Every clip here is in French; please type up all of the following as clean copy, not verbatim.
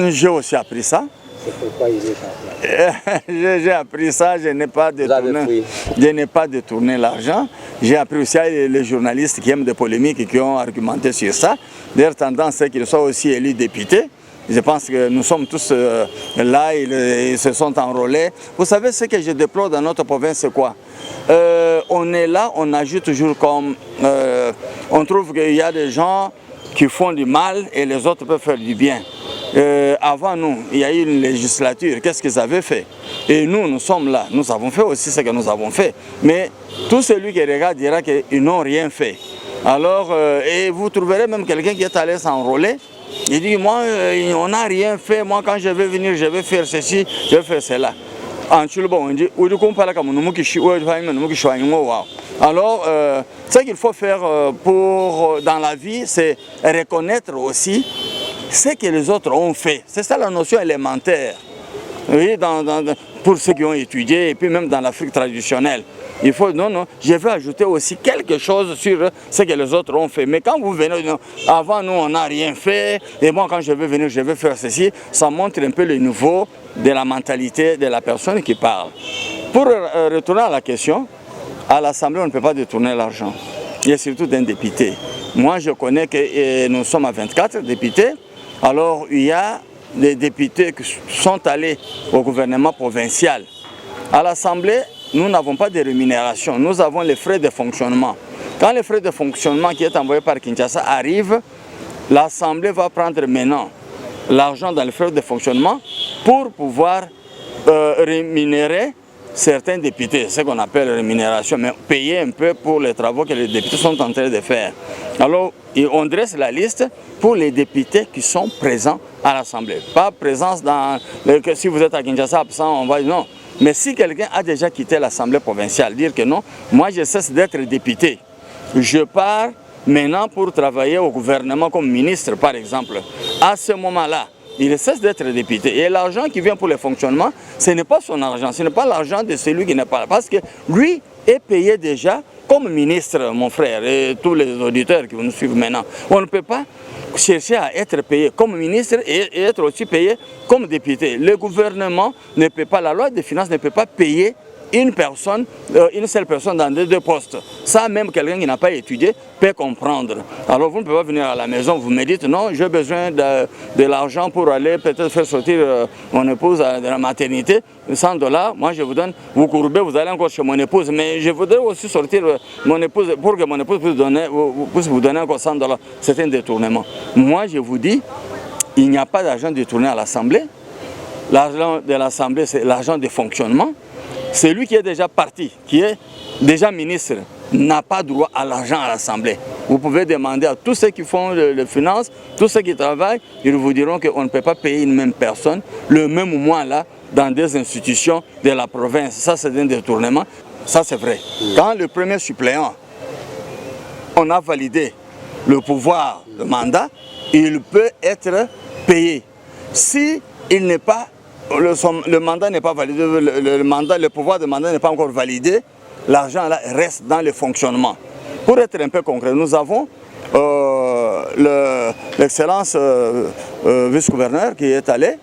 J'ai aussi appris ça. C'est pourquoi il est J'ai appris ça, je n'ai pas détourné l'argent. J'ai appris aussi les journalistes qui aiment des polémiques et qui ont argumenté sur ça. Leur tendance, c'est qu'ils soient aussi élus députés. Je pense que nous sommes tous là, ils se sont enrôlés. Vous savez, ce que je déplore dans notre province, c'est quoi? On est là, on agit toujours comme... on trouve qu'il y a des gens qui font du mal et les autres peuvent faire du bien. Avant nous, il y a eu une législature, qu'est-ce qu'ils avaient fait? Et nous sommes là, nous avons fait aussi ce que nous avons fait. Mais tout celui qui regarde dira qu'ils n'ont rien fait. Alors, et vous trouverez même quelqu'un qui est allé s'enrôler. Il dit, moi, on n'a rien fait, moi quand je vais venir, je vais faire ceci, je vais faire cela. Alors, ce qu'il faut faire dans la vie, c'est reconnaître aussi ce que les autres ont fait. C'est ça la notion élémentaire. Oui, pour ceux qui ont étudié, et puis même dans l'Afrique traditionnelle. Il faut, non, je vais ajouter aussi quelque chose sur ce que les autres ont fait. Mais quand vous venez, non, avant nous, on n'a rien fait, et moi, quand je vais venir, je vais faire ceci, ça montre un peu le niveau de la mentalité de la personne qui parle. Pour retourner à la question, à l'Assemblée, on ne peut pas détourner l'argent. Il y a surtout d'un député. Moi, je connais que nous sommes à 24 députés, alors il y a des députés qui sont allés au gouvernement provincial. À l'Assemblée, nous n'avons pas de rémunération, nous avons les frais de fonctionnement. Quand les frais de fonctionnement qui est envoyé par Kinshasa arrivent, l'Assemblée va prendre maintenant l'argent dans les frais de fonctionnement pour pouvoir rémunérer certains députés, ce qu'on appelle rémunération, mais payer un peu pour les travaux que les députés sont en train de faire. Alors, on dresse la liste pour les députés qui sont présents à l'Assemblée. Pas présence dans... si vous êtes à Kinshasa absent, on va dire non. Mais si quelqu'un a déjà quitté l'Assemblée provinciale, dire que non, moi je cesse d'être député. Je pars maintenant pour travailler au gouvernement comme ministre, par exemple. À ce moment-là, il cesse d'être député. Et l'argent qui vient pour le fonctionnement, ce n'est pas son argent, ce n'est pas l'argent de celui qui n'est pas là. Parce que lui est payé déjà comme ministre, mon frère, et tous les auditeurs qui nous suivent maintenant. On ne peut pas chercher à être payé comme ministre et être aussi payé comme député. Le gouvernement ne peut pas, la loi des finances ne peut pas payer une seule personne dans deux postes. Ça, même quelqu'un qui n'a pas étudié peut comprendre. Alors vous ne pouvez pas venir à la maison, vous me dites non, j'ai besoin de l'argent pour aller peut-être faire sortir mon épouse de la maternité, 100 $, moi je vous donne, vous courbez, vous allez encore chez mon épouse, mais je voudrais aussi sortir mon épouse pour que mon épouse puisse vous donner encore 100 $. C'est un détournement. Moi je vous dis, il n'y a pas d'argent détourné à l'Assemblée. L'argent de l'Assemblée, c'est l'argent de fonctionnement. Celui qui est déjà parti, qui est déjà ministre, n'a pas droit à l'argent à l'Assemblée. Vous pouvez demander à tous ceux qui font les finances, tous ceux qui travaillent, ils vous diront qu'on ne peut pas payer une même personne le même mois là dans des institutions de la province. Ça, c'est un détournement. Ça, c'est vrai. Quand le premier suppléant, on a validé le pouvoir, le mandat, il peut être payé. Si il n'est pas le mandat n'est pas validé, le pouvoir de mandat n'est pas encore validé, l'argent là reste dans le fonctionnement. Pour être un peu concret, nous avons l'excellence vice-gouverneur qui est allé.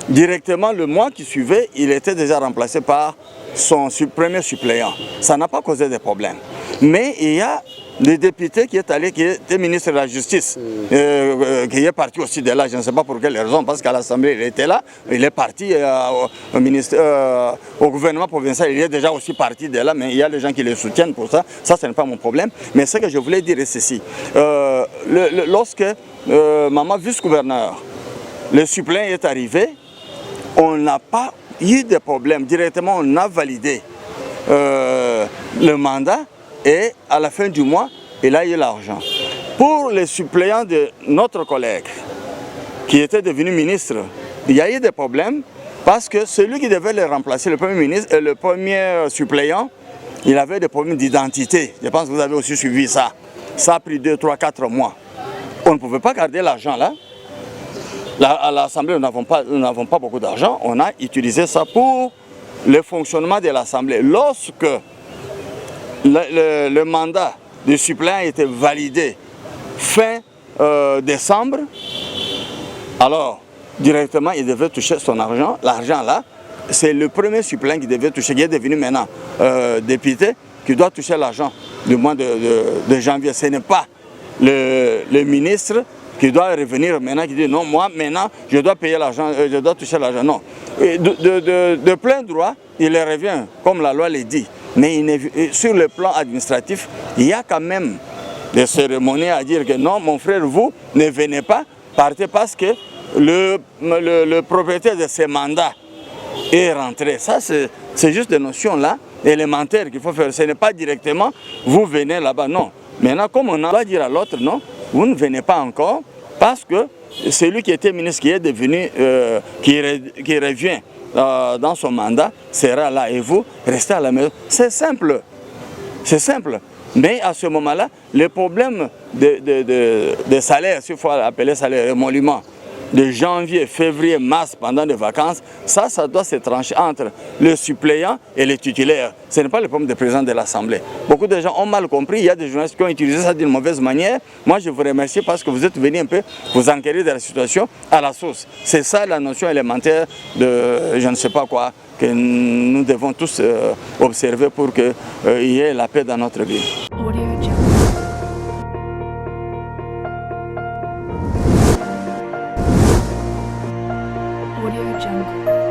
Directement le mois qui suivait, il était déjà remplacé par son premier suppléant. Ça n'a pas causé de problème. Mais il y a le député qui est allé, qui était ministre de la Justice, qui est parti aussi de là, je ne sais pas pour quelle raison, parce qu'à l'Assemblée il était là, il est parti au gouvernement provincial, il est déjà aussi parti de là, mais il y a des gens qui le soutiennent pour ça, ça ce n'est pas mon problème. Mais ce que je voulais dire est ceci, lorsque maman vice-gouverneur, le suppléant est arrivé, on n'a pas eu de problème, directement on a validé le mandat. Et à la fin du mois, il a eu l'argent. Pour les suppléants de notre collègue, qui était devenu ministre, il y a eu des problèmes parce que celui qui devait le remplacer, le premier ministre, le premier suppléant, il avait des problèmes d'identité. Je pense que vous avez aussi suivi ça. Ça a pris 2, 3, 4 mois. On ne pouvait pas garder l'argent là. À l'Assemblée, nous n'avons pas beaucoup d'argent. On a utilisé ça pour le fonctionnement de l'Assemblée. Lorsque le mandat de suppléant était validé fin décembre, alors directement il devait toucher son argent. L'argent là, c'est le premier suppléant qui devait toucher, qui est devenu maintenant député, qui doit toucher l'argent du mois de janvier. Ce n'est pas le ministre qui doit revenir maintenant, qui dit non, moi maintenant je dois payer l'argent, je dois toucher l'argent. Non. Et de plein droit, il revient, comme la loi le dit. Mais sur le plan administratif, il y a quand même des cérémonies à dire que non, mon frère, vous ne venez pas, partez parce que le propriétaire de ces mandats est rentré. Ça, c'est juste des notions là, élémentaires qu'il faut faire. Ce n'est pas directement, vous venez là-bas, non. Maintenant, comme on doit dire à l'autre, non, vous ne venez pas encore parce que celui qui était ministre, qui est devenu, qui revient dans son mandat, sera là et vous restez à la maison. C'est simple. C'est simple. Mais à ce moment-là, le problème de salaire, s'il faut appeler salaire, émolument, de janvier, février, mars, pendant les vacances, ça doit se trancher entre le suppléant et le titulaire. Ce n'est pas le problème du président de l'Assemblée. Beaucoup de gens ont mal compris, il y a des journalistes qui ont utilisé ça d'une mauvaise manière. Moi, je vous remercie parce que vous êtes venus un peu vous enquérir de la situation à la source. C'est ça la notion élémentaire de je ne sais pas quoi, que nous devons tous observer pour qu'il y ait la paix dans notre vie. Audio Jungle.